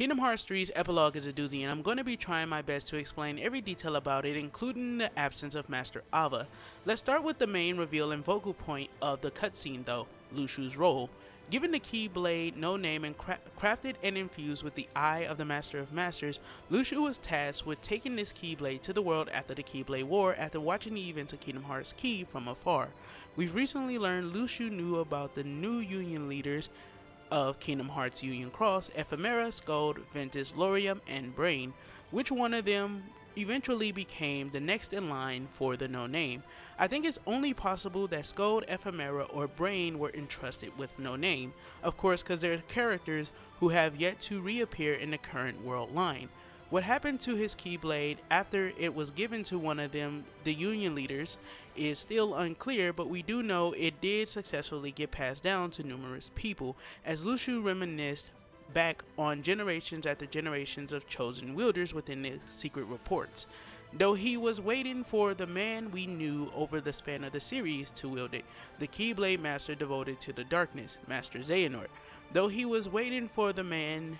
Kingdom Hearts 3's Epilogue is a doozy, and I'm going to be trying my best to explain every detail about it, including the absence of Master Ava. Let's start with the main reveal and focal point of the cutscene though, Luxu's role. Given the Keyblade, no name, and crafted and infused with the Eye of the Master of Masters, Luxu was tasked with taking this Keyblade to the world after the Keyblade War after watching the events of Kingdom Hearts Key from afar. We've recently learned Luxu knew about the new Union leaders of Kingdom Hearts Union Cross, Ephemera, Scold, Ventus, Lorium, and Brain, which one of them eventually became the next in line for the no name. I think it's only possible that Scold, Ephemera, or Brain were entrusted with no name, of course because they're characters who have yet to reappear in the current world line. What happened to his Keyblade after it was given to one of them, the Union leaders, is still unclear, but we do know it did successfully get passed down to numerous people, as Luxu reminisced back on generations after generations of chosen wielders within the secret reports. Though he was waiting for the man we knew over the span of the series to wield it, the Keyblade Master devoted to the darkness, Master Xehanort. Though he was waiting for the man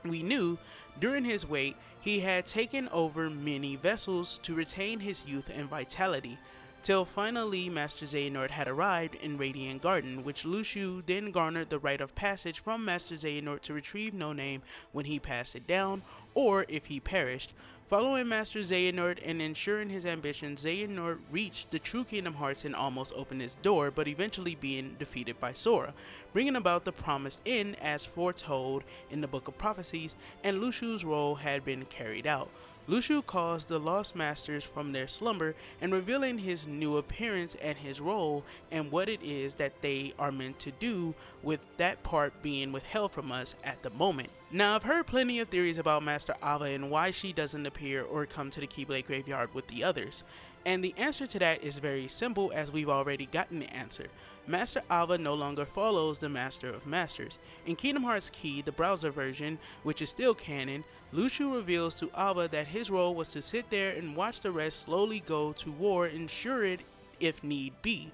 we knew, during his wait, he had taken over many vessels to retain his youth and vitality, till finally Master Xehanort had arrived in Radiant Garden, which Luxu then garnered the right of passage from Master Xehanort to retrieve no name when he passed it down, or if he perished. Following Master Xehanort and ensuring his ambitions, Xehanort reached the true Kingdom Hearts and almost opened its door, but eventually being defeated by Sora, bringing about the promised end as foretold in the Book of Prophecies, and Luxu's role had been carried out. Luxu caused the Lost Masters from their slumber and revealing his new appearance and his role and what it is that they are meant to do, with that part being withheld from us at the moment. Now, I've heard plenty of theories about Master Ava and why she doesn't appear or come to the Keyblade Graveyard with the others. And the answer to that is very simple, as we've already gotten the answer. Master Ava no longer follows the Master of Masters. In Kingdom Hearts Key, the browser version, which is still canon, Luxu reveals to Ava that his role was to sit there and watch the rest slowly go to war, ensure it if need be.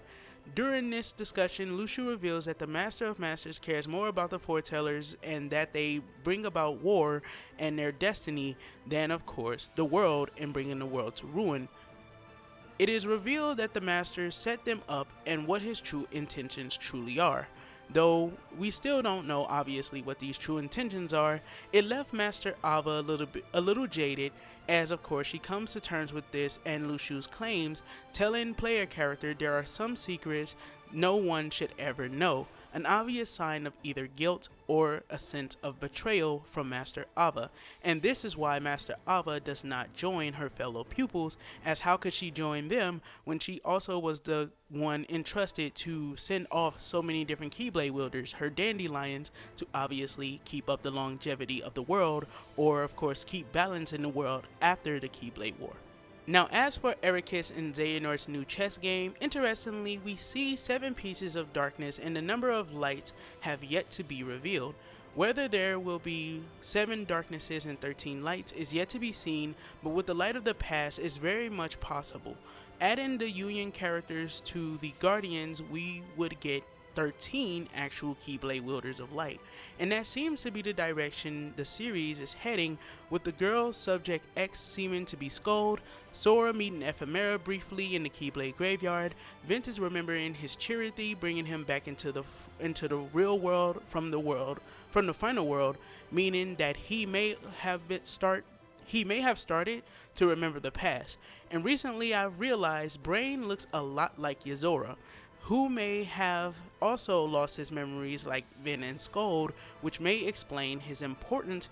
During this discussion, Luxu reveals that the Master of Masters cares more about the foretellers and that they bring about war and their destiny than, of course, the world and bringing the world to ruin. It is revealed that the Master set them up and what his true intentions truly are. Though we still don't know obviously what these true intentions are, it left Master Ava a little jaded, as of course she comes to terms with this and Luxu's claims, telling player character there are some secrets no one should ever know, an obvious sign of either guilt or a sense of betrayal from Master Ava. And this is why Master Ava does not join her fellow pupils, as how could she join them when she also was the one entrusted to send off so many different Keyblade wielders, her dandelions, to obviously keep up the longevity of the world, or of course keep balance in the world after the Keyblade War. Now, as for Ericus and Xehanort's new chess game, interestingly, we see 7 pieces of darkness and the number of lights have yet to be revealed. Whether there will be 7 darknesses and 13 lights is yet to be seen, but with the light of the past is very much possible. Adding the Union characters to the Guardians, we would get 13 actual Keyblade wielders of light, and that seems to be the direction the series is heading, with the girl Subject X seeming to be Scold, Sora meeting Ephemera briefly in the Keyblade Graveyard, Ventus remembering his charity, bringing him back into the real world from the final world, meaning that he may have started to remember the past. And recently I've realized Brain looks a lot like Yozora, who may have also lost his memories like Vin and Scold, which may explain his importance.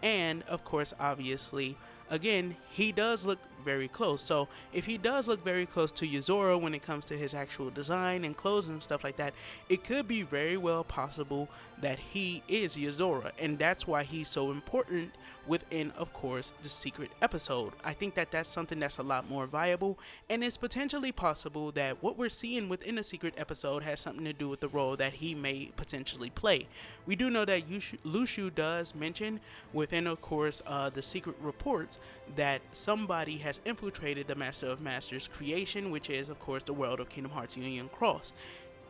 And of course, obviously, again, he does look very close. So if he does look very close to Yozora when it comes to his actual design and clothes and stuff like that, it could be very well possible that he is Yozora, and that's why he's so important within, of course, the secret episode. I think that that's something that's a lot more viable, and it's potentially possible that what we're seeing within the secret episode has something to do with the role that he may potentially play. We do know that Luxu does mention within, of course, the secret reports that somebody has infiltrated the Master of Masters creation, which is, of course, the world of Kingdom Hearts Union Cross.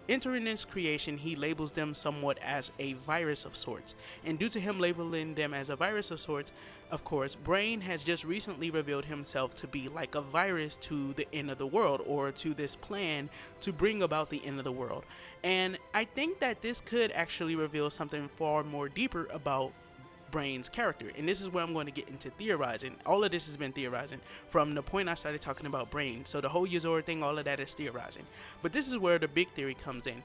entering this creation, he labels them somewhat as a virus of sorts. And due to him labeling them as a virus of sorts, of course, Brain has just recently revealed himself to be like a virus to the end of the world, or to this plan to bring about the end of the world. And I think that this could actually reveal something far more deeper about Brain's character. And this is where I'm going to get into theorizing. All of this has been theorizing from the point I started talking about Brain. So the whole Yozora thing, all of that is theorizing. But this is where the big theory comes in.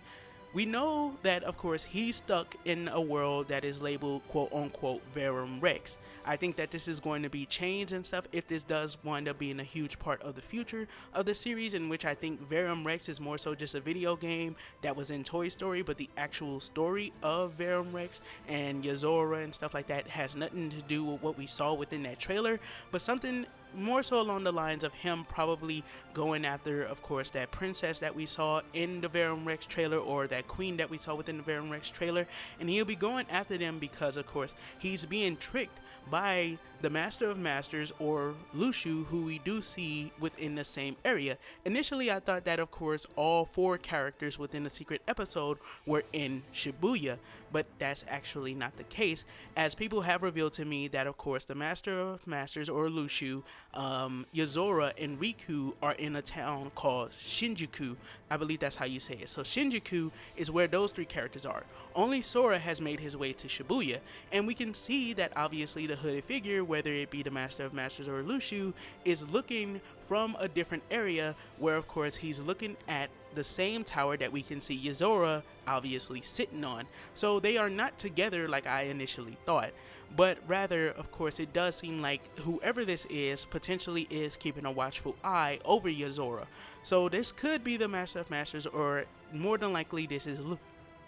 We know that, of course, he's stuck in a world that is labeled quote-unquote Verum Rex. I think that this is going to be changed and stuff if this does wind up being a huge part of the future of the series, in which I think Verum Rex is more so just a video game that was in Toy Story, but the actual story of Verum Rex and Yozora and stuff like that has nothing to do with what we saw within that trailer, but something more so along the lines of him probably going after, of course, that princess that we saw in the Verum Rex trailer, or that queen that we saw within the Verum Rex trailer, and he'll be going after them because, of course, he's being tricked by the Master of Masters, or Luxu, who we do see within the same area. Initially, I thought that, of course, all 4 characters within the secret episode were in Shibuya, but that's actually not the case, as people have revealed to me that, of course, the Master of Masters, or Luxu, Yozora, and Riku are in a town called Shinjuku. I believe that's how you say it. So Shinjuku is where those 3 characters are. Only Sora has made his way to Shibuya, and we can see that obviously the hooded figure, whether it be the Master of Masters or Luxu, is looking from a different area, where of course he's looking at the same tower that we can see Yozora obviously sitting on. So they are not together like I initially thought, but rather, of course, it does seem like whoever this is potentially is keeping a watchful eye over Yozora. So this could be the Master of Masters, or more than likely this is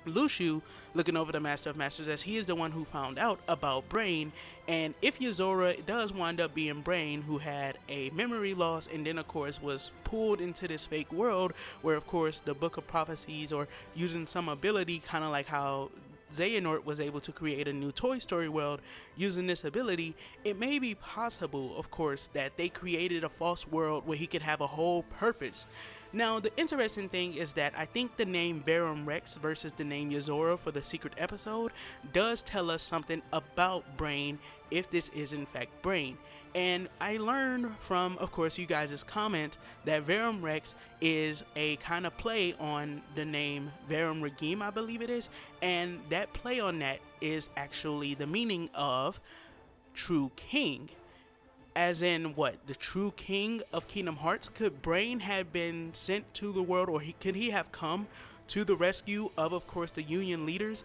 Luxu looking over the Master of Masters, as he is the one who found out about Brain. And if Yozora does wind up being Brain, who had a memory loss and then of course was pulled into this fake world, where of course the Book of Prophecies, or using some ability, kind of like how Xehanort was able to create a new Toy Story world using this ability, it may be possible, of course, that they created a false world where he could have a whole purpose. Now, the interesting thing is that I think the name Verum Rex versus the name Yozora for the secret episode does tell us something about Brain, if this is in fact Brain. And I learned from, of course, you guys' comment that Verum Rex is a kind of play on the name Verum Regime, I believe it is. And that play on that is actually the meaning of True King. As in what? The true king of Kingdom Hearts? Could Brain have been sent to the world, or could he have come to the rescue of course, the Union leaders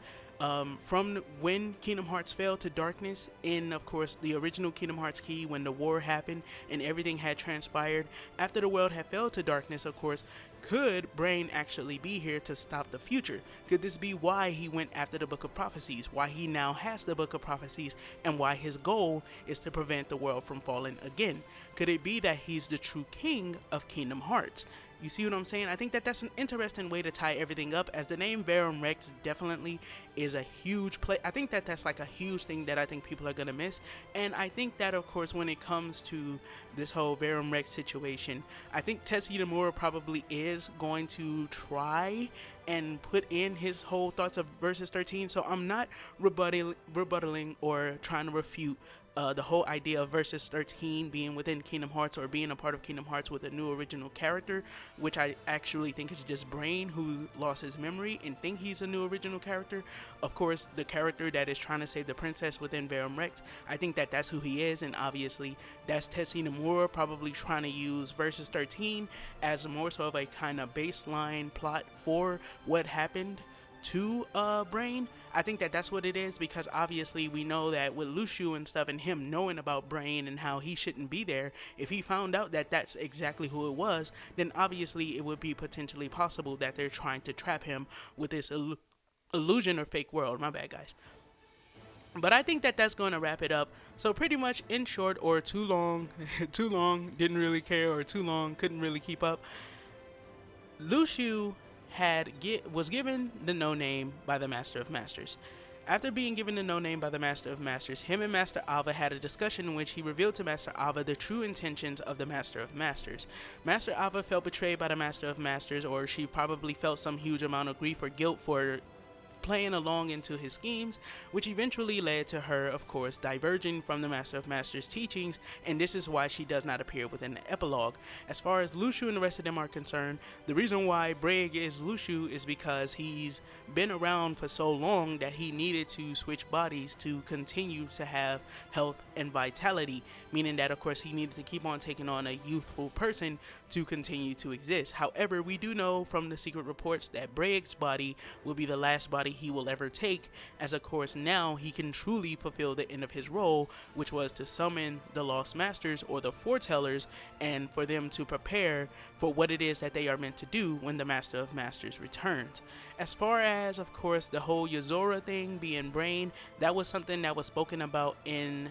from when Kingdom Hearts fell to darkness in, of course, the original Kingdom Hearts key, when the war happened and everything had transpired after the world had fell to darkness, of course? Could Brain actually be here to stop the future? Could this be why he went after the Book of Prophecies, why he now has the Book of Prophecies, and why his goal is to prevent the world from falling again? Could it be that he's the true king of Kingdom Hearts? You see what I'm saying? I think that that's an interesting way to tie everything up, as the name Verum Rex definitely is a huge play. I think that that's like a huge thing that I think people are going to miss. And I think that, of course, when it comes to this whole Verum Rex situation, I think Tetsuya Nomura probably is going to try and put in his whole thoughts of Versus 13. So I'm not rebuttaling or trying to refute the whole idea of Versus 13 being within Kingdom Hearts, or being a part of Kingdom Hearts with a new original character, which I actually think is just Brain, who lost his memory and think he's a new original character. Of course, the character that is trying to save the princess within Verum Rex, I think that that's who he is, and obviously that's Tetsuya Nomura probably trying to use Versus 13 as more so of a kind of baseline plot for what happened to Brain. I think that that's what it is, because obviously we know that with Luxu and stuff, and him knowing about Brain and how he shouldn't be there, if he found out that that's exactly who it was, then obviously it would be potentially possible that they're trying to trap him with this illusion or fake world. My bad, guys. But I think that that's going to wrap it up. So pretty much, in short, or too long, too long, didn't really care, or too long, couldn't really keep up, Luxu was given the no name by the Master of Masters. After being given the no name by the Master of Masters, him and Master Ava had a discussion in which he revealed to Master Ava the true intentions of the Master of Masters. Master Ava felt betrayed by the Master of Masters, or she probably felt some huge amount of grief or guilt for playing along into his schemes, which eventually led to her, of course, diverging from the Master of Masters' teachings, and this is why she does not appear within the epilogue. As far as Luxu and the rest of them are concerned, the reason why Brig is Luxu is because he's been around for so long that he needed to switch bodies to continue to have health and vitality, meaning that, of course, he needed to keep on taking on a youthful person to continue to exist. However, we do know from the secret reports that Brig's body will be the last body he will ever take, as of course now he can truly fulfill the end of his role, which was to summon the Lost Masters or the Foretellers, and for them to prepare for what it is that they are meant to do when the Master of Masters returns. As far as, of course, the whole Yozora thing being brain, that was something that was spoken about in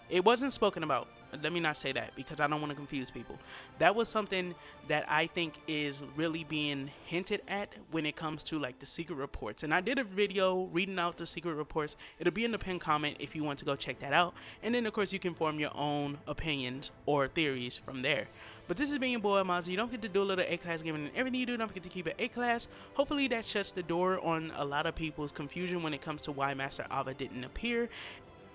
it wasn't spoken about. Let me not say that because I don't want to confuse people. That was something that I think is really being hinted at when it comes to like the secret reports. And I did a video reading out the secret reports. It'll be in the pinned comment if you want to go check that out. And then of course you can form your own opinions or theories from there. But this is being your boy Amaziah. Don't forget to do a little A-class gaming and everything you do. Don't forget to keep it A-class. Hopefully that shuts the door on a lot of people's confusion when it comes to why Master Ava didn't appear.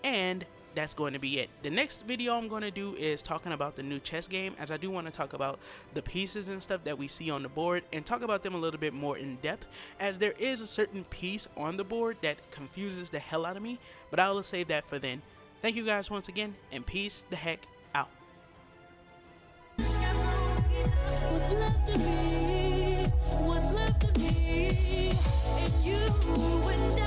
And that's going to be it. The next video I'm going to do is talking about the new chess game, as I do want to talk about the pieces and stuff that we see on the board and talk about them a little bit more in depth, as there is a certain piece on the board that confuses the hell out of me, but I will save that for then. Thank you guys once again, and peace the heck out. What's left of me? What's left of me? And you and